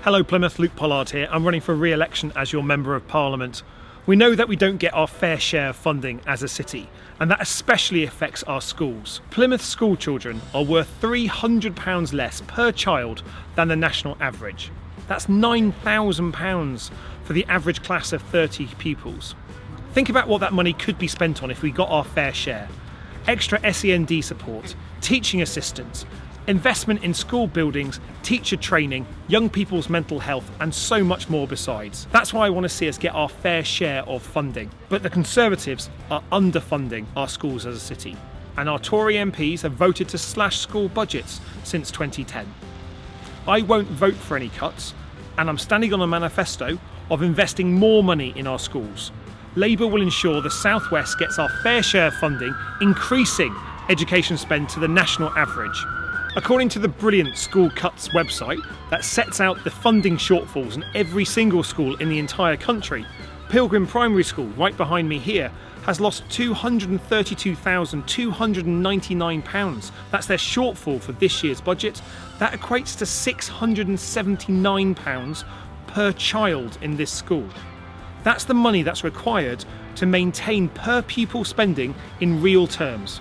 Hello Plymouth, Luke Pollard here. I'm running for re-election as your Member of Parliament. We know that we don't get our fair share of funding as a city, and that especially affects our schools. Plymouth school children are worth £300 less per child than the national average. That's £9,000 for the average class of 30 pupils. Think about what that money could be spent on if we got our fair share. Extra SEND support, teaching assistants, investment in school buildings, teacher training, young people's mental health, and so much more besides. That's why I want to see us get our fair share of funding. But the Conservatives are underfunding our schools as a city, and our Tory MPs have voted to slash school budgets since 2010. I won't vote for any cuts, and I'm standing on a manifesto of investing more money in our schools. Labour will ensure the South West gets our fair share of funding, increasing education spend to the national average. According to the brilliant School Cuts website that sets out the funding shortfalls in every single school in the entire country, Pilgrim Primary School, right behind me here, has lost £232,299. That's their shortfall for this year's budget. That equates to £679 per child in this school. That's the money that's required to maintain per pupil spending in real terms.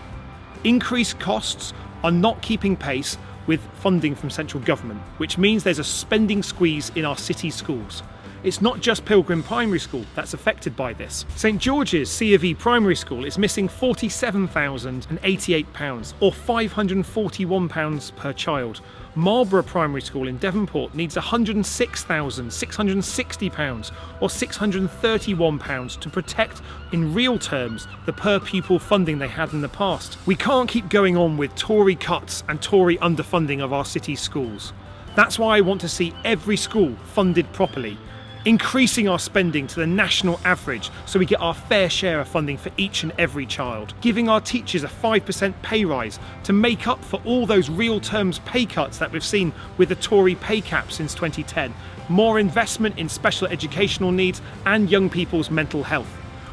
Increased costs are not keeping pace with funding from central government, which means there's a spending squeeze in our city schools. It's not just Pilgrim Primary School that's affected by this. St George's C of E Primary School is missing £47,088 or £541 per child. Marlborough Primary School in Devonport needs £106,660 or £631 to protect in real terms the per pupil funding they had in the past. We can't keep going on with Tory cuts and Tory underfunding of our city's schools. That's why I want to see every school funded properly, increasing our spending to the national average so we get our fair share of funding for each and every child, giving our teachers a 5% pay rise to make up for all those real terms pay cuts that we've seen with the Tory pay cap since 2010, more investment in special educational needs and young people's mental health.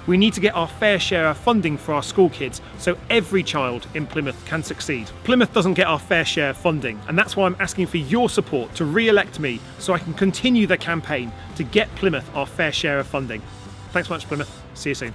We need to get our fair share of funding for our school kids so every child in Plymouth can succeed. Plymouth doesn't get our fair share of funding, and that's why I'm asking for your support to re-elect me so I can continue the campaign to get Plymouth our fair share of funding. Thanks much, Plymouth. See you soon.